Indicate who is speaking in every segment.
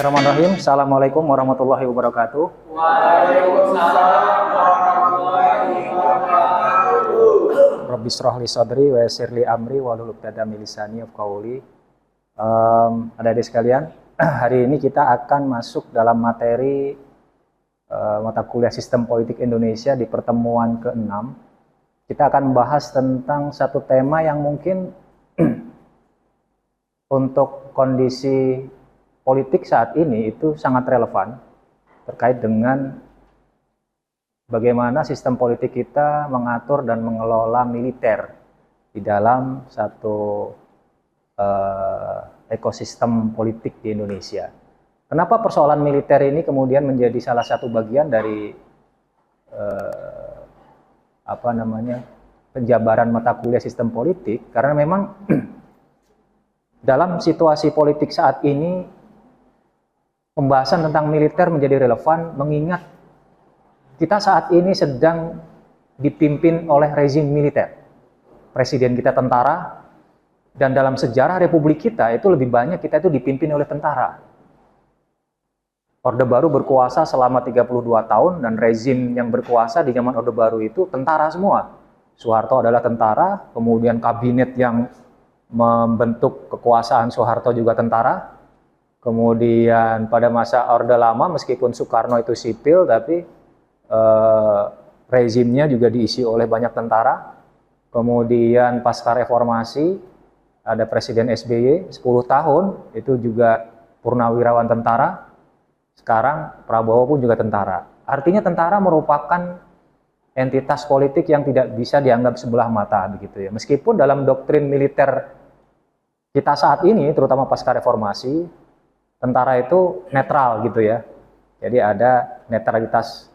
Speaker 1: Bismillahirrahmanirrahim. Assalamualaikum warahmatullahi wabarakatuh.
Speaker 2: Waalaikumsalam warahmatullahi wabarakatuh.
Speaker 1: Rabbi shrah li sadri wa yassir li amri wahlul 'uqdatam min lisani yafqahu qawli. Adik-adik sekalian, hari ini kita akan masuk dalam materi mata kuliah Sistem Politik Indonesia di pertemuan ke-6. Kita akan membahas tentang satu tema yang mungkin untuk kondisi politik saat ini itu sangat relevan terkait dengan bagaimana sistem politik kita mengatur dan mengelola militer di dalam satu ekosistem politik di Indonesia. Kenapa persoalan militer ini kemudian menjadi salah satu bagian dari penjabaran mata kuliah sistem politik? Karena memang dalam situasi politik saat ini pembahasan tentang militer menjadi relevan mengingat kita saat ini sedang dipimpin oleh rezim militer. Presiden kita tentara, dan dalam sejarah Republik kita itu lebih banyak kita itu dipimpin oleh tentara. Orde Baru berkuasa selama 32 tahun dan rezim yang berkuasa di zaman Orde Baru itu tentara semua. Soeharto adalah tentara, kemudian kabinet yang membentuk kekuasaan Soeharto juga tentara. Kemudian pada masa Orde Lama meskipun Soekarno itu sipil tapi rezimnya juga diisi oleh banyak tentara. Kemudian pasca reformasi ada Presiden SBY 10 tahun itu juga purnawirawan tentara. Sekarang Prabowo pun juga tentara. Artinya tentara merupakan entitas politik yang tidak bisa dianggap sebelah mata begitu ya. Meskipun dalam doktrin militer kita saat ini terutama pasca reformasi tentara itu netral gitu ya. Jadi ada netralitas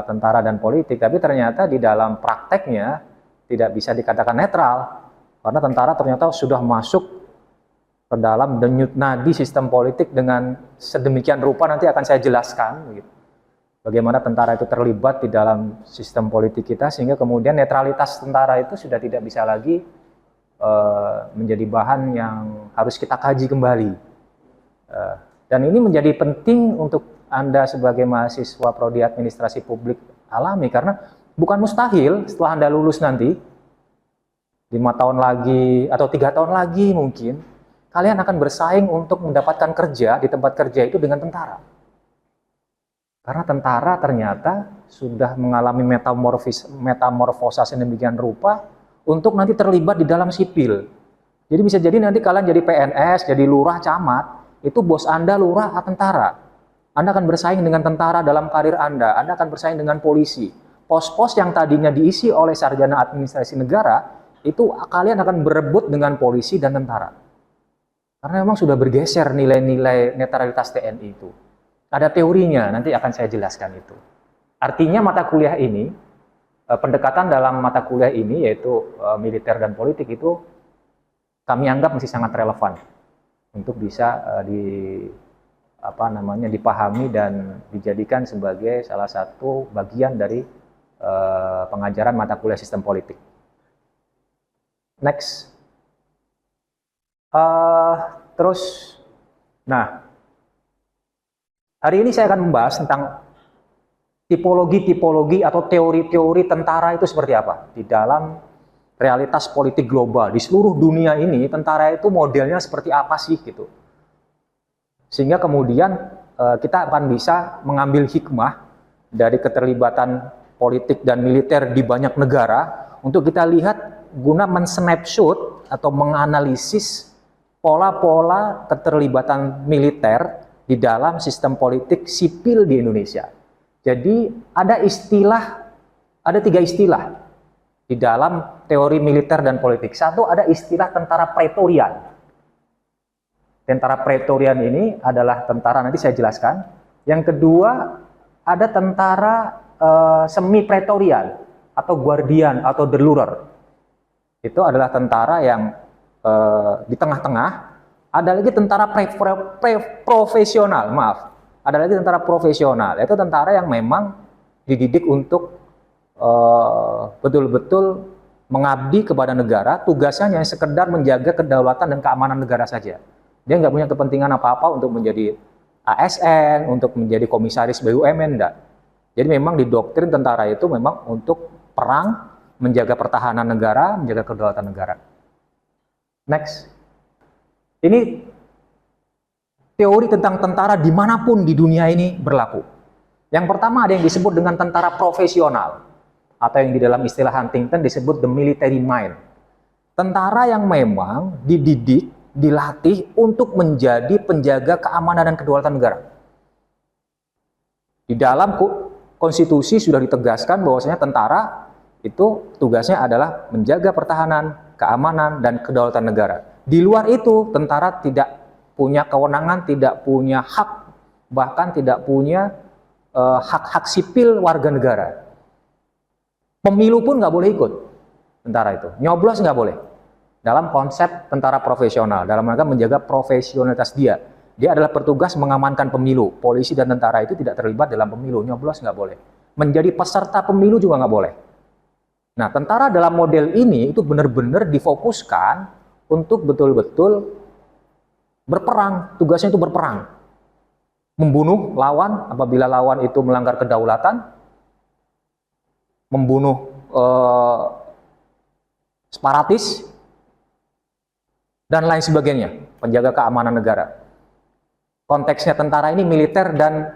Speaker 1: tentara dan politik, tapi ternyata di dalam prakteknya tidak bisa dikatakan netral. Karena tentara ternyata sudah masuk ke dalam denyut nadi sistem politik dengan sedemikian rupa, nanti akan saya jelaskan gitu. Bagaimana tentara itu terlibat di dalam sistem politik kita sehingga kemudian netralitas tentara itu sudah tidak bisa lagi menjadi bahan yang harus kita kaji kembali. Dan ini menjadi penting untuk Anda sebagai mahasiswa prodi administrasi publik alami, karena bukan mustahil setelah Anda lulus nanti 5 tahun lagi atau 3 tahun lagi mungkin kalian akan bersaing untuk mendapatkan kerja di tempat kerja itu dengan tentara. Karena tentara ternyata sudah mengalami metamorfosa sedemikian rupa untuk nanti terlibat di dalam sipil. Jadi bisa jadi nanti kalian jadi PNS, jadi lurah, camat, itu bos Anda lurah atau tentara. Anda akan bersaing dengan tentara dalam karir Anda akan bersaing dengan polisi. Pos-pos yang tadinya diisi oleh sarjana administrasi negara, itu kalian akan berebut dengan polisi dan tentara. Karena memang sudah bergeser nilai-nilai netralitas TNI itu. Ada teorinya, nanti akan saya jelaskan itu. Artinya mata kuliah ini, pendekatan dalam mata kuliah ini, yaitu militer dan politik itu, kami anggap masih sangat relevan untuk bisa dipahami dan dijadikan sebagai salah satu bagian dari pengajaran mata kuliah sistem politik. Next. Hari ini saya akan membahas tentang tipologi-tipologi atau teori-teori tentara itu seperti apa di dalam realitas politik global. Di seluruh dunia ini tentara itu modelnya seperti apa sih gitu. Sehingga kemudian kita akan bisa mengambil hikmah dari keterlibatan politik dan militer di banyak negara untuk kita lihat guna men-snapshot atau menganalisis pola-pola keterlibatan militer di dalam sistem politik sipil di Indonesia. Jadi ada 3 istilah di dalam teori militer dan politik. Satu, ada istilah tentara pretorian. Tentara pretorian ini adalah tentara, nanti saya jelaskan. Yang kedua, ada tentara semi pretorian atau guardian atau delurer. Itu adalah tentara yang di tengah-tengah. Ada lagi tentara profesional, Ada lagi tentara profesional, itu tentara yang memang dididik untuk betul-betul mengabdi kepada negara, tugasnya hanya sekedar menjaga kedaulatan dan keamanan negara saja. Dia nggak punya kepentingan apa-apa untuk menjadi ASN, untuk menjadi komisaris BUMN, enggak. Jadi memang di doktrin tentara itu memang untuk perang, menjaga pertahanan negara, menjaga kedaulatan negara. Next. Ini teori tentang tentara dimanapun di dunia ini berlaku. Yang pertama ada yang disebut dengan tentara profesional, atau yang di dalam istilah Huntington disebut the military mind. Tentara yang memang dididik, dilatih untuk menjadi penjaga keamanan dan kedaulatan negara. Di dalam konstitusi sudah ditegaskan bahwasanya tentara itu tugasnya adalah menjaga pertahanan, keamanan, dan kedaulatan negara. Di luar itu, tentara tidak punya kewenangan, tidak punya hak, bahkan tidak punya hak-hak sipil warga negara. Pemilu pun nggak boleh ikut tentara itu. Nyoblos nggak boleh. Dalam konsep tentara profesional, dalam rangka menjaga profesionalitas dia. Dia adalah petugas mengamankan pemilu. Polisi dan tentara itu tidak terlibat dalam pemilu. Nyoblos nggak boleh. Menjadi peserta pemilu juga nggak boleh. Nah, tentara dalam model ini itu benar-benar difokuskan untuk betul-betul berperang. Tugasnya itu berperang. Membunuh lawan apabila lawan itu melanggar kedaulatan. Membunuh separatis. Dan lain sebagainya. Penjaga keamanan negara. Konteksnya tentara ini militer dan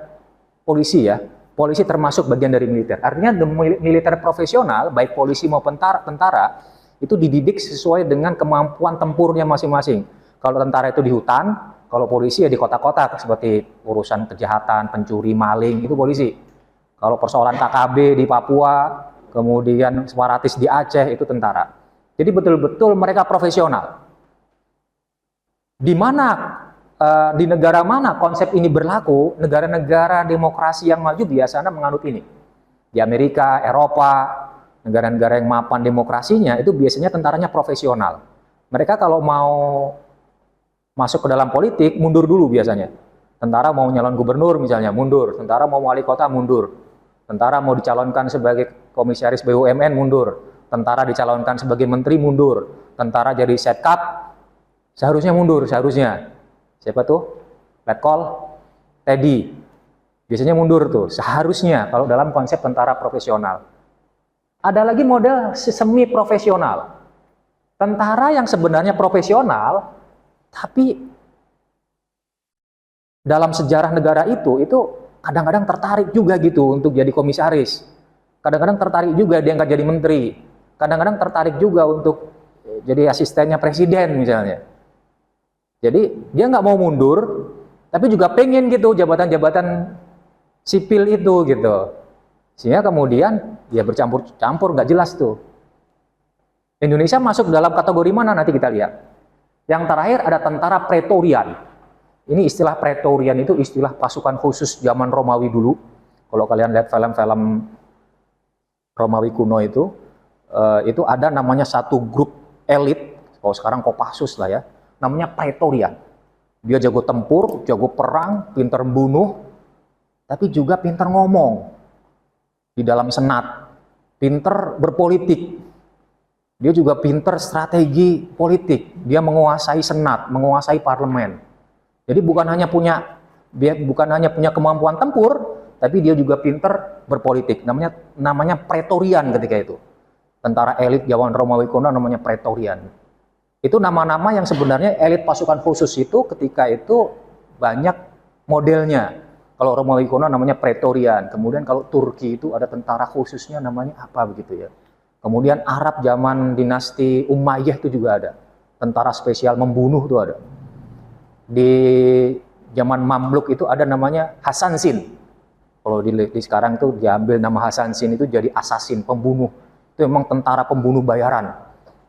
Speaker 1: polisi ya. Polisi termasuk bagian dari militer. Artinya militer profesional, baik polisi maupun tentara, itu dididik sesuai dengan kemampuan tempurnya masing-masing. Kalau tentara itu di hutan, kalau polisi ya di kota-kota, seperti urusan kejahatan, pencuri, maling, itu polisi. Kalau persoalan KKB di Papua, kemudian separatis di Aceh, itu tentara. Jadi betul-betul mereka profesional. Di mana di negara mana konsep ini berlaku, negara-negara demokrasi yang maju biasanya menganut ini. Di Amerika, Eropa, negara-negara yang mapan demokrasinya, itu biasanya tentaranya profesional. Mereka kalau mau masuk ke dalam politik, mundur dulu biasanya. Tentara mau nyalon gubernur misalnya, mundur. Tentara mau wali kota, mundur. Tentara mau dicalonkan sebagai komisaris BUMN, mundur. Tentara dicalonkan sebagai menteri, mundur. Tentara jadi setkap, seharusnya mundur, seharusnya. Siapa tuh? Letkol, Teddy. Biasanya mundur tuh, seharusnya kalau dalam konsep tentara profesional. Ada lagi model semi profesional. Tentara yang sebenarnya profesional, tapi dalam sejarah negara itu kadang-kadang tertarik juga gitu untuk jadi komisaris. Kadang-kadang tertarik juga dia nggak jadi menteri. Kadang-kadang tertarik juga untuk jadi asistennya presiden misalnya. Jadi dia nggak mau mundur, tapi juga pengen gitu jabatan-jabatan sipil itu gitu. Sehingga kemudian ya bercampur-campur, nggak jelas tuh. Indonesia masuk dalam kategori mana nanti kita lihat. Yang terakhir ada tentara Pretorian. Ini istilah Pretorian itu istilah pasukan khusus zaman Romawi dulu. Kalau kalian lihat film-film Romawi kuno itu ada namanya satu grup elit. Kalau sekarang Kopassus lah ya. Namanya Pretorian. Dia jago tempur, jago perang, pintar bunuh, tapi juga pintar ngomong di dalam senat, pintar berpolitik. Dia juga pintar strategi politik. Dia menguasai senat, menguasai parlemen. Jadi bukan hanya punya kemampuan tempur, tapi dia juga pintar berpolitik. Namanya Pretorian ketika itu. Tentara elit zaman Romawi kuno namanya Pretorian. Itu nama-nama yang sebenarnya elit pasukan khusus itu ketika itu banyak modelnya. Kalau Romawi kuno namanya Pretorian. Kemudian kalau Turki itu ada tentara khususnya namanya apa begitu ya. Kemudian Arab zaman dinasti Umayyah itu juga ada. Tentara spesial membunuh itu ada. Di zaman Mamluk itu ada namanya Hasansin. Kalau di sekarang itu diambil nama Hasansin itu jadi assassin, pembunuh. Itu memang tentara pembunuh bayaran.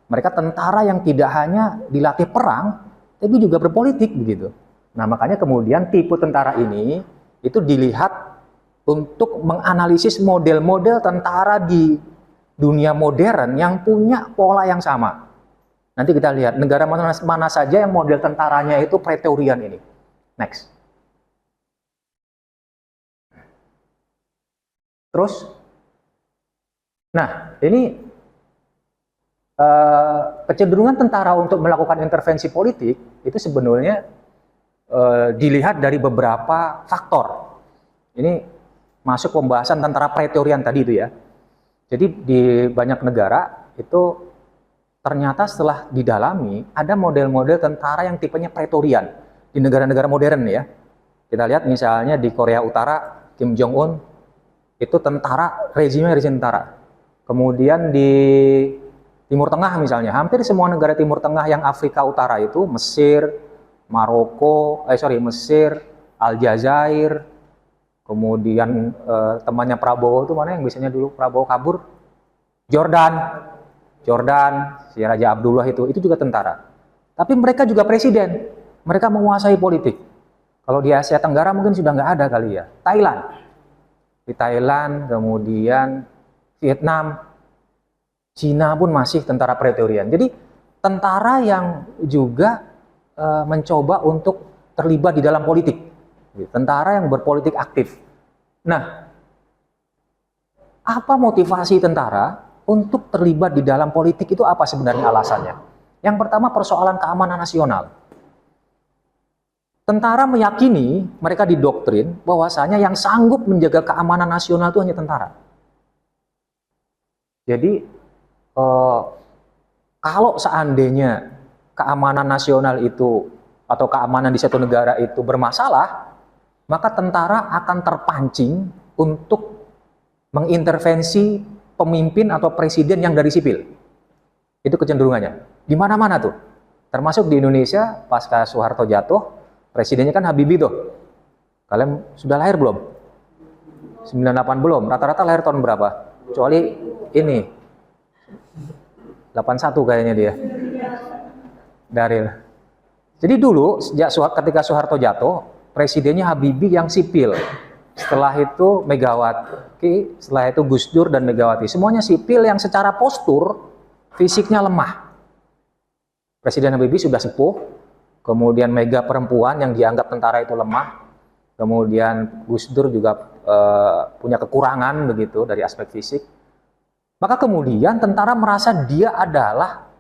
Speaker 1: Mereka tentara yang tidak hanya dilatih perang, tapi juga berpolitik begitu. Nah makanya kemudian tipe tentara ini itu dilihat untuk menganalisis model-model tentara di dunia modern yang punya pola yang sama. Nanti kita lihat negara mana saja yang model tentaranya itu Pretorian ini. Next. Terus, nah ini kecenderungan tentara untuk melakukan intervensi politik itu sebenarnya dilihat dari beberapa faktor. Ini masuk pembahasan tentara Praetorian tadi itu ya. Jadi di banyak negara itu ternyata setelah didalami ada model-model tentara yang tipenya Praetorian di negara-negara modern ya. Kita lihat misalnya di Korea Utara, Kim Jong Un itu tentara, rezim tentara. Kemudian di Timur Tengah misalnya, hampir semua negara Timur Tengah yang Afrika Utara itu, Mesir, Mesir, Aljazair, kemudian temannya Prabowo itu mana yang biasanya dulu Prabowo kabur? Jordan, si Raja Abdullah itu juga tentara. Tapi mereka juga presiden, mereka menguasai politik. Kalau di Asia Tenggara mungkin sudah nggak ada kali ya. Di Thailand, kemudian Vietnam, Cina pun masih tentara Praetorian. Jadi tentara yang juga mencoba untuk terlibat di dalam politik. Tentara yang berpolitik aktif. Nah, apa motivasi tentara untuk terlibat di dalam politik itu apa sebenarnya alasannya? Yang pertama persoalan keamanan nasional. Tentara meyakini, mereka didoktrin bahwasanya yang sanggup menjaga keamanan nasional itu hanya tentara. Jadi kalau seandainya keamanan nasional itu atau keamanan di satu negara itu bermasalah, maka tentara akan terpancing untuk mengintervensi pemimpin atau presiden yang dari sipil. Itu kecenderungannya. Di mana-mana tuh. Termasuk di Indonesia, pasca Soeharto jatuh, presidennya kan Habibie tuh. Kalian sudah lahir belum? 98 belum. Rata-rata lahir tahun berapa? Kecuali ini. 81 kayaknya dia. Daril. Jadi dulu, ketika Soeharto jatuh, presidennya Habibie yang sipil. Setelah itu Megawati, setelah itu Gus Dur dan Megawati. Semuanya sipil yang secara postur, fisiknya lemah. Presiden Habibie sudah sepuh, kemudian Mega perempuan yang dianggap tentara itu lemah, kemudian Gus Dur juga punya kekurangan begitu dari aspek fisik. Maka kemudian tentara merasa dia adalah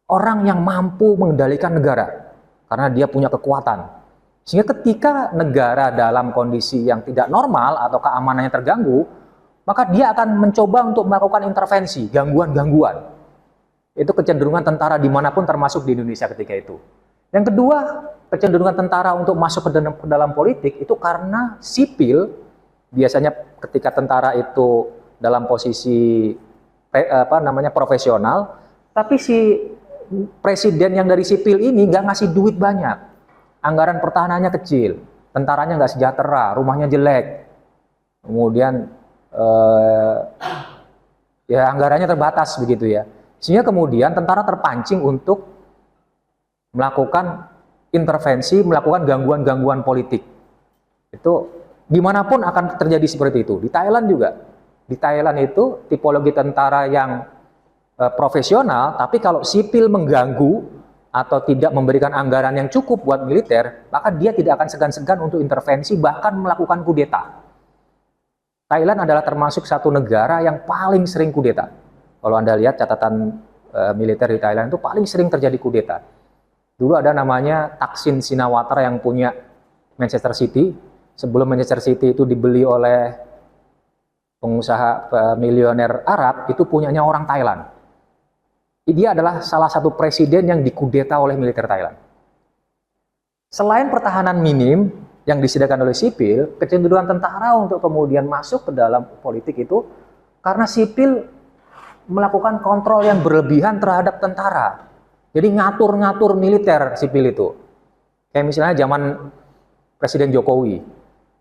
Speaker 1: orang yang mampu mengendalikan negara, karena dia punya kekuatan. Sehingga ketika negara dalam kondisi yang tidak normal atau keamanannya terganggu, maka dia akan mencoba untuk melakukan intervensi, gangguan-gangguan. Itu kecenderungan tentara dimanapun termasuk di Indonesia ketika itu. Yang kedua, kecenderungan tentara untuk masuk ke dalam politik itu karena sipil, biasanya ketika tentara itu dalam posisi profesional, tapi si presiden yang dari sipil ini nggak ngasih duit banyak, anggaran pertahanannya kecil, tentaranya nggak sejahtera, rumahnya jelek, kemudian ya anggarannya terbatas begitu ya, sehingga kemudian tentara terpancing untuk melakukan intervensi, melakukan gangguan-gangguan politik. Itu dimanapun akan terjadi seperti itu. Di Thailand juga. Di Thailand itu tipologi tentara yang profesional, tapi kalau sipil mengganggu atau tidak memberikan anggaran yang cukup buat militer, maka dia tidak akan segan-segan untuk intervensi, bahkan melakukan kudeta. Thailand adalah termasuk satu negara yang paling sering kudeta. Kalau Anda lihat catatan militer di Thailand itu paling sering terjadi kudeta. Dulu ada namanya Thaksin Shinawatra yang punya Manchester City. Sebelum Manchester City itu dibeli oleh pengusaha milioner Arab, itu punyanya orang Thailand. Dia adalah salah satu presiden yang dikudeta oleh militer Thailand. Selain pertahanan minim yang disediakan oleh sipil, kecenderungan tentara untuk kemudian masuk ke dalam politik itu karena sipil melakukan kontrol yang berlebihan terhadap tentara. Jadi ngatur-ngatur militer sipil itu. Kayak misalnya zaman Presiden Jokowi.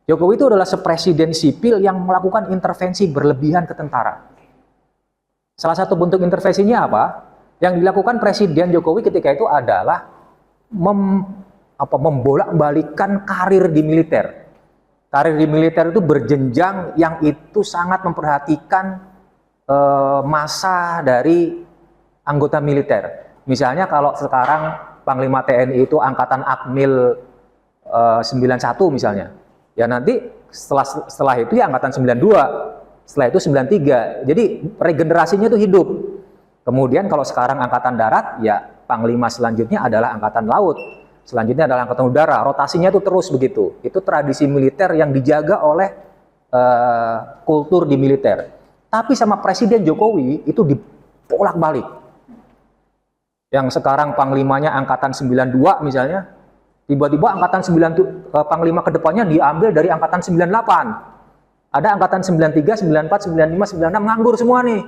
Speaker 1: Jokowi itu adalah sepresiden sipil yang melakukan intervensi berlebihan ke tentara. Salah satu bentuk intervensinya apa? Yang dilakukan Presiden Jokowi ketika itu adalah membolak-balikkan karir di militer. Karir di militer itu berjenjang yang itu sangat memperhatikan masa dari anggota militer. Misalnya kalau sekarang Panglima TNI itu angkatan Akmil 91 misalnya. Ya nanti setelah itu ya angkatan 92, setelah itu 93. Jadi regenerasinya itu hidup. Kemudian kalau sekarang angkatan darat, ya Panglima selanjutnya adalah angkatan laut. Selanjutnya adalah Angkatan Udara, rotasinya itu terus begitu. Itu tradisi militer yang dijaga oleh kultur di militer. Tapi sama Presiden Jokowi itu dibolak-balik. Yang sekarang Panglimanya Angkatan 92 misalnya, tiba-tiba Angkatan 90, Panglima kedepannya diambil dari Angkatan 98. Ada Angkatan 93, 94, 95, 96 nganggur semua nih.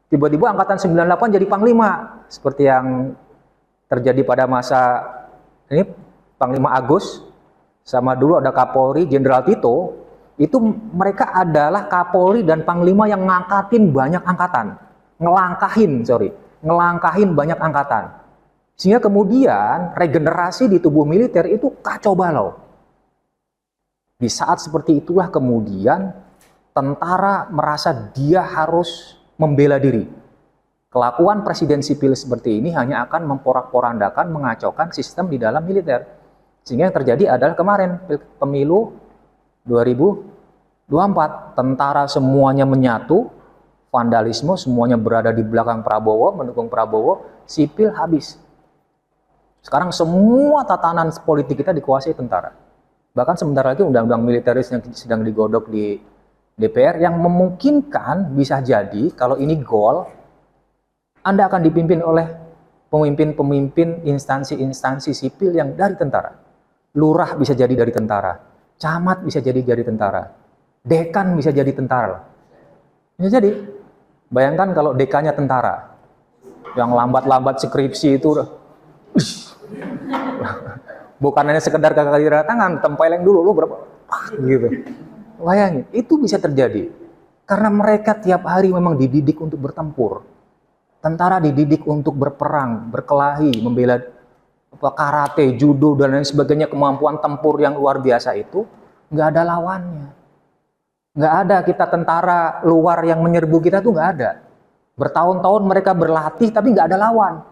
Speaker 1: Tiba-tiba Angkatan 98 jadi Panglima. Seperti yang terjadi pada masa ini Panglima Agus, sama dulu ada Kapolri Jenderal Tito, itu mereka adalah Kapolri dan Panglima yang ngangkatin banyak angkatan, ngelangkahin banyak angkatan. Sehingga kemudian regenerasi di tubuh militer itu kacau balau. Di saat seperti itulah kemudian tentara merasa dia harus membela diri. Kelakuan presiden sipil seperti ini hanya akan memporak-porandakan, mengacaukan sistem di dalam militer. Sehingga yang terjadi adalah kemarin pemilu 2024, tentara semuanya menyatu, vandalisme semuanya berada di belakang Prabowo, mendukung Prabowo, sipil habis. Sekarang semua tatanan politik kita dikuasai tentara. Bahkan sebentar lagi undang-undang militeris yang sedang digodok di DPR yang memungkinkan bisa jadi kalau ini goal, Anda akan dipimpin oleh pemimpin-pemimpin instansi-instansi sipil yang dari tentara. Lurah bisa jadi dari tentara, camat bisa jadi dari tentara, dekan bisa jadi tentara. Bisa jadi. Bayangkan kalau dekannya tentara, yang lambat-lambat skripsi itu bukan hanya sekedar kaki tangan, tempeleng dulu lu berapa, gitu. Bayangin, itu bisa terjadi karena mereka tiap hari memang dididik untuk bertempur. Tentara dididik untuk berperang, berkelahi, membela karate, judo dan lain sebagainya, kemampuan tempur yang luar biasa itu nggak ada lawannya. Nggak ada kita tentara luar yang menyerbu kita tuh nggak ada. Bertahun-tahun mereka berlatih tapi nggak ada lawan.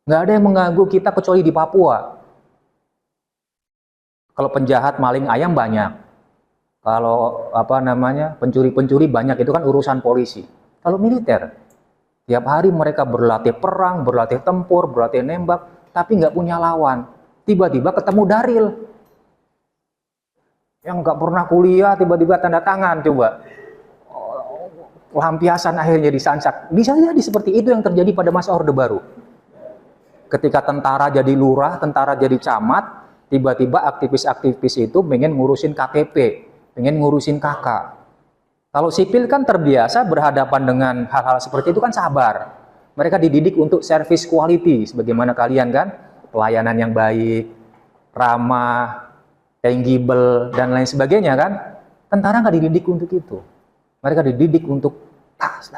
Speaker 1: Nggak ada yang mengganggu kita kecuali di Papua. Kalau penjahat maling ayam banyak. Kalau pencuri-pencuri banyak, itu kan urusan polisi. Kalau militer, tiap hari mereka berlatih perang, berlatih tempur, berlatih nembak, tapi nggak punya lawan. Tiba-tiba ketemu Daril yang nggak pernah kuliah, tiba-tiba tanda tangan, coba lampiasan akhirnya disansak. Bisa jadi seperti itu yang terjadi pada masa Orde Baru. Ketika tentara jadi lurah, tentara jadi camat, tiba-tiba aktivis-aktivis itu pengen ngurusin KTP, pengen ngurusin KK. Kalau sipil kan terbiasa berhadapan dengan hal-hal seperti itu kan sabar. Mereka dididik untuk service quality, sebagaimana kalian kan, pelayanan yang baik, ramah, tangible, dan lain sebagainya kan. Tentara nggak dididik untuk itu. Mereka dididik untuk tas.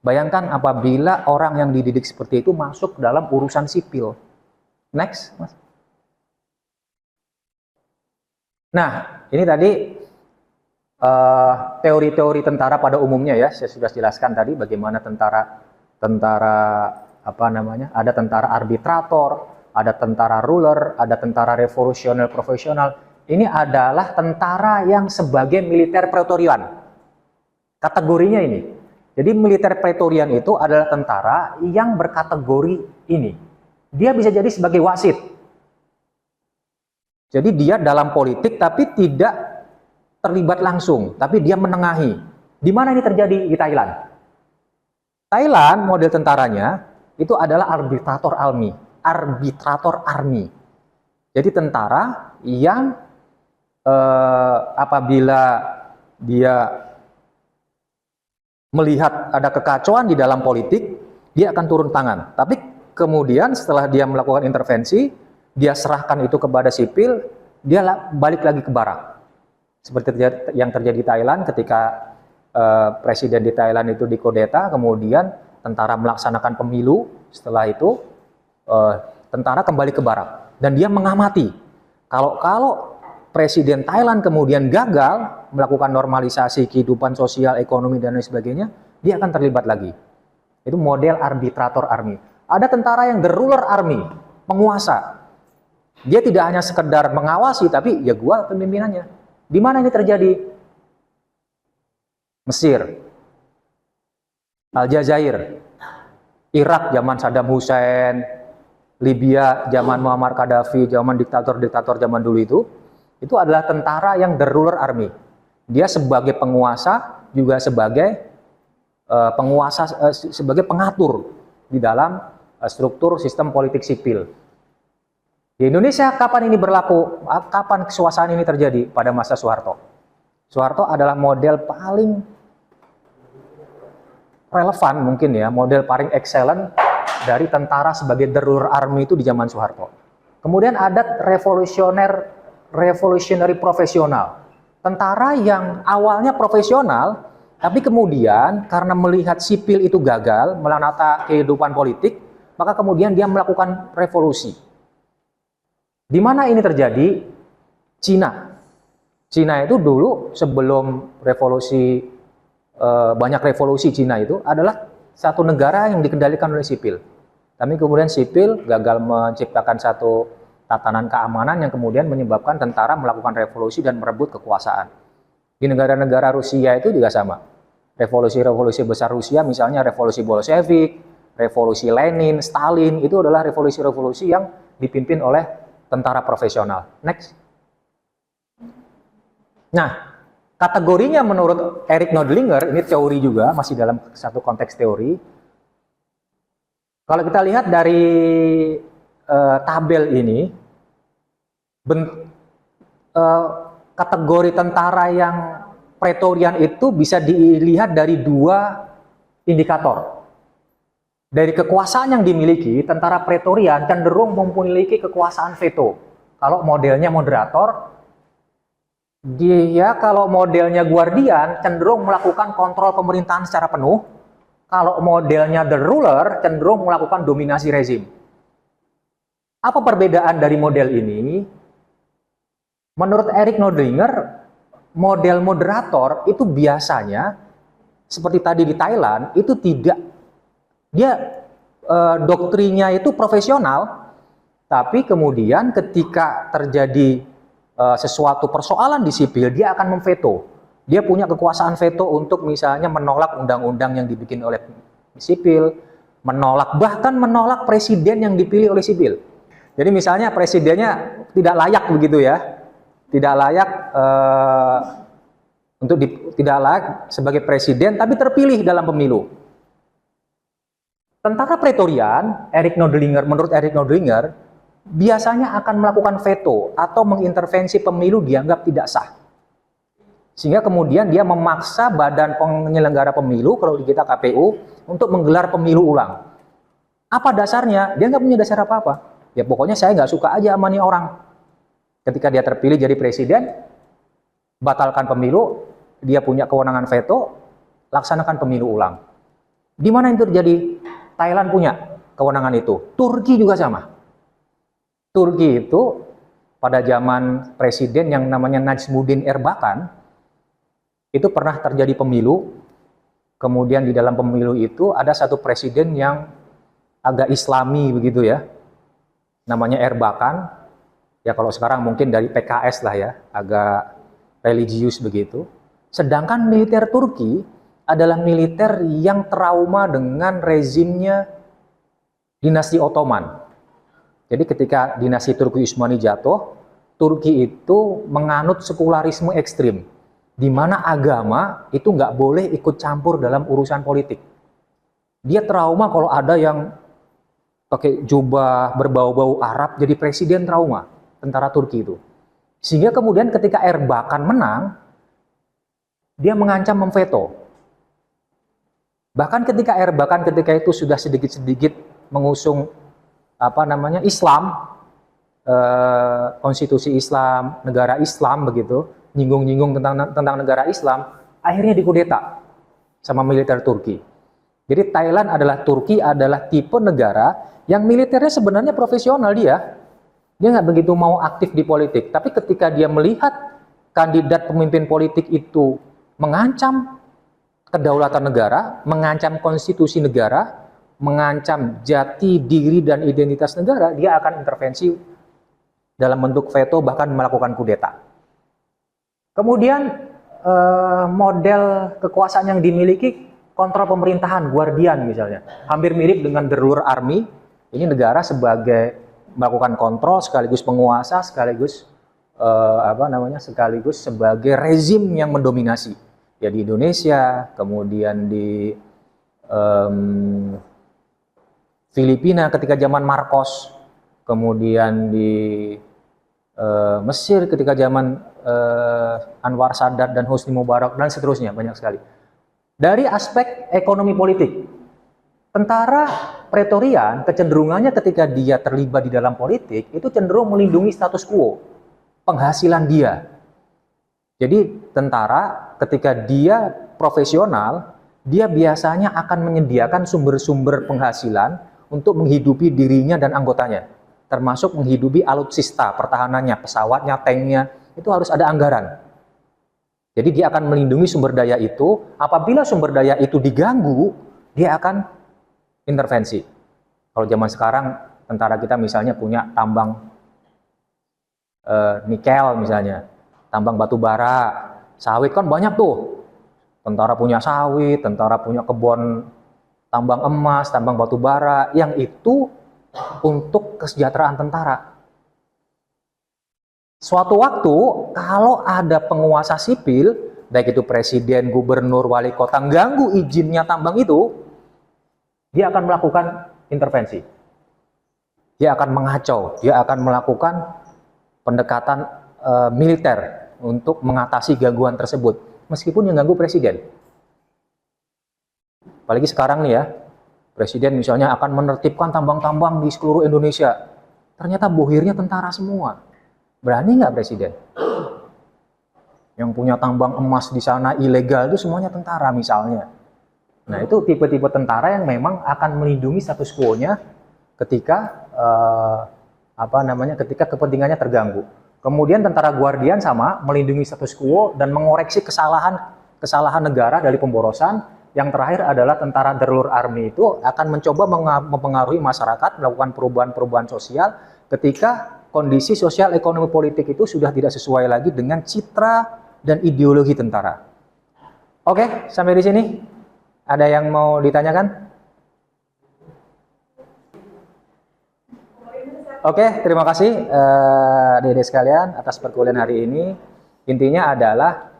Speaker 1: Bayangkan apabila orang yang dididik seperti itu masuk dalam urusan sipil. Next, Mas. Nah, ini tadi teori-teori tentara pada umumnya ya. Saya sudah jelaskan tadi bagaimana ada tentara arbitrator, ada tentara ruler, ada tentara revolusioner profesional. Ini adalah tentara yang sebagai militer pretorian. Kategorinya ini. Jadi militer pretorian itu adalah tentara yang berkategori ini. Dia bisa jadi sebagai wasit. Jadi dia dalam politik tapi tidak terlibat langsung, tapi dia menengahi. Di mana ini terjadi? Di Thailand. Thailand model tentaranya itu adalah arbitrator army. Jadi tentara yang apabila dia melihat ada kekacauan di dalam politik, dia akan turun tangan. Tapi kemudian setelah dia melakukan intervensi, dia serahkan itu kepada sipil, dia balik lagi ke barak. Seperti yang terjadi di Thailand ketika presiden di Thailand itu dikudeta, kemudian tentara melaksanakan pemilu, setelah itu tentara kembali ke barak. Dan dia mengamati, kalau presiden Thailand kemudian gagal melakukan normalisasi kehidupan sosial, ekonomi, dan lain sebagainya, dia akan terlibat lagi. Itu model arbitrator army. Ada tentara yang the ruler army, penguasa. Dia tidak hanya sekedar mengawasi, tapi ya gua pemimpinannya. Di mana ini terjadi? Mesir, Aljazair, Irak zaman Saddam Hussein, Libya zaman Muammar Gaddafi, zaman diktator-diktator zaman dulu itu adalah tentara yang the ruler army. Dia sebagai penguasa juga sebagai sebagai pengatur di dalam struktur sistem politik sipil. Di Indonesia kapan ini berlaku? Kapan kesuasaan ini terjadi? Pada masa Soeharto. Soeharto adalah model paling relevan mungkin ya, model paling excellent dari tentara sebagai the ruler army itu di zaman Soeharto. Kemudian ada revolutionary profesional. Tentara yang awalnya profesional, tapi kemudian karena melihat sipil itu gagal menata kehidupan politik, maka kemudian dia melakukan revolusi. Di mana ini terjadi? Cina. Cina itu dulu sebelum revolusi, banyak revolusi Cina itu adalah satu negara yang dikendalikan oleh sipil. Tapi kemudian sipil gagal menciptakan satu tatanan keamanan yang kemudian menyebabkan tentara melakukan revolusi dan merebut kekuasaan. Di negara-negara Rusia itu juga sama. Revolusi-revolusi besar Rusia, misalnya revolusi Bolshevik, revolusi Lenin, Stalin, itu adalah revolusi-revolusi yang dipimpin oleh tentara profesional. Next. Nah, kategorinya menurut Eric Nodlinger, ini teori juga, masih dalam satu konteks teori. Kalau kita lihat dari tabel ini, kategori tentara yang Pretorian itu bisa dilihat dari dua indikator. Dari kekuasaan yang dimiliki, tentara Pretorian cenderung memiliki kekuasaan veto. Kalau modelnya moderator, dia kalau modelnya Guardian cenderung melakukan kontrol pemerintahan secara penuh. Kalau modelnya the ruler cenderung melakukan dominasi rezim. Apa perbedaan dari model ini? Menurut Eric Nodlinger, model moderator itu biasanya seperti tadi di Thailand itu tidak, dia doktrinnya itu profesional, tapi kemudian ketika terjadi sesuatu persoalan di sipil, dia akan memveto. Dia punya kekuasaan veto untuk misalnya menolak undang-undang yang dibikin oleh sipil, bahkan menolak presiden yang dipilih oleh sipil. Jadi misalnya presidennya tidak layak begitu ya, tidak layak tidak layak sebagai presiden, tapi terpilih dalam pemilu. Tentara Pretorian, menurut Eric Nodlinger, biasanya akan melakukan veto atau mengintervensi pemilu dianggap tidak sah. Sehingga kemudian dia memaksa badan penyelenggara pemilu, kalau di kita KPU, untuk menggelar pemilu ulang. Apa dasarnya? Dia nggak punya dasar apa-apa. Ya pokoknya saya nggak suka aja sama nih orang. Ketika dia terpilih jadi presiden, batalkan pemilu, dia punya kewenangan veto, laksanakan pemilu ulang. Di mana itu terjadi? Thailand punya kewenangan itu. Turki juga sama. Turki itu pada zaman presiden yang namanya Najmuddin Erbakan, itu pernah terjadi pemilu, kemudian di dalam pemilu itu ada satu presiden yang agak islami begitu ya, namanya Erbakan, ya kalau sekarang mungkin dari PKS lah ya, agak religius begitu. Sedangkan militer Turki adalah militer yang trauma dengan rezimnya dinasti Ottoman. Jadi ketika dinasti Turki Utsmani jatuh, Turki itu menganut sekularisme ekstrim, di mana agama itu nggak boleh ikut campur dalam urusan politik. Dia trauma kalau ada yang pakai jubah berbau-bau Arab jadi presiden, trauma tentara Turki itu. Sehingga kemudian ketika Erbakan menang, dia mengancam memveto. Bahkan ketika Erbakan ketika itu sudah sedikit-sedikit mengusung Islam, konstitusi Islam, negara Islam begitu, nyinggung-nyinggung tentang negara Islam, akhirnya dikudeta sama militer Turki. Jadi Turki adalah tipe negara yang militernya sebenarnya profesional dia. Dia nggak begitu mau aktif di politik. Tapi ketika dia melihat kandidat pemimpin politik itu mengancam kedaulatan negara, mengancam konstitusi negara, mengancam jati diri dan identitas negara, dia akan intervensi dalam bentuk veto, bahkan melakukan kudeta. Kemudian model kekuasaan yang dimiliki kontrol pemerintahan, Guardian misalnya, hampir mirip dengan the ruler army, Ini negara sebagai melakukan kontrol sekaligus penguasa sekaligus sekaligus sebagai rezim yang mendominasi. Ya di Indonesia, kemudian di Filipina ketika zaman Marcos, kemudian di Mesir ketika zaman Anwar Sadat dan Hosni Mubarak dan seterusnya, banyak sekali. Dari aspek ekonomi politik, tentara Pretorian kecenderungannya ketika dia terlibat di dalam politik itu cenderung melindungi status quo, penghasilan dia. Jadi tentara ketika dia profesional, dia biasanya akan menyediakan sumber-sumber penghasilan untuk menghidupi dirinya dan anggotanya, termasuk menghidupi alutsista, pertahanannya, pesawatnya, tanknya, itu harus ada anggaran. Jadi dia akan melindungi sumber daya itu. Apabila sumber daya itu diganggu, dia akan intervensi. Kalau zaman sekarang tentara kita misalnya punya tambang nikel misalnya, tambang batu bara, sawit kan banyak tuh. Tentara punya sawit, tentara punya kebun tambang emas, tambang batu bara, yang itu untuk kesejahteraan tentara. Suatu waktu kalau ada penguasa sipil, baik itu presiden, gubernur, wali kota, ganggu izinnya tambang itu, dia akan melakukan intervensi. Dia akan mengacau, dia akan melakukan pendekatan militer untuk mengatasi gangguan tersebut, meskipun yang ganggu presiden. Apalagi sekarang nih ya, presiden misalnya akan menertibkan tambang-tambang di seluruh Indonesia. Ternyata bohirnya tentara semua. Berani nggak presiden? Yang punya tambang emas di sana ilegal itu semuanya tentara misalnya. Nah itu tipe-tipe tentara yang memang akan melindungi status quo-nya ketika ketika kepentingannya terganggu. Kemudian tentara Guardian sama melindungi status quo dan mengoreksi kesalahan negara dari pemborosan. Yang terakhir adalah tentara Darulur Army itu akan mencoba mempengaruhi masyarakat, melakukan perubahan-perubahan sosial ketika kondisi sosial ekonomi politik itu sudah tidak sesuai lagi dengan citra dan ideologi tentara. Oke, sampai di sini. Ada yang mau ditanyakan? Oke, terima kasih adik-adik sekalian atas perkuliahan hari ini. Intinya adalah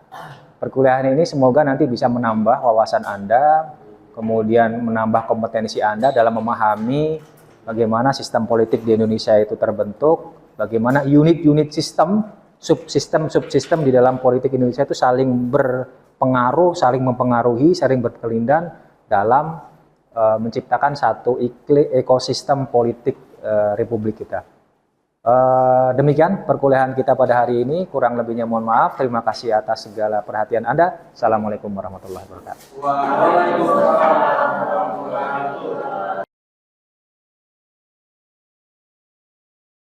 Speaker 1: perkuliahan ini semoga nanti bisa menambah wawasan Anda, kemudian menambah kompetensi Anda dalam memahami bagaimana sistem politik di Indonesia itu terbentuk, bagaimana unit-unit sistem, subsistem di dalam politik Indonesia itu saling berpengaruh, saling mempengaruhi, saling berkelindan dalam menciptakan satu ekosistem politik Republik kita. Demikian perkuliahan kita pada hari ini, kurang lebihnya mohon maaf. Terima kasih atas segala perhatian Anda. Assalamualaikum warahmatullahi wabarakatuh.
Speaker 2: Waalaikumsalam warahmatullahi wabarakatuh.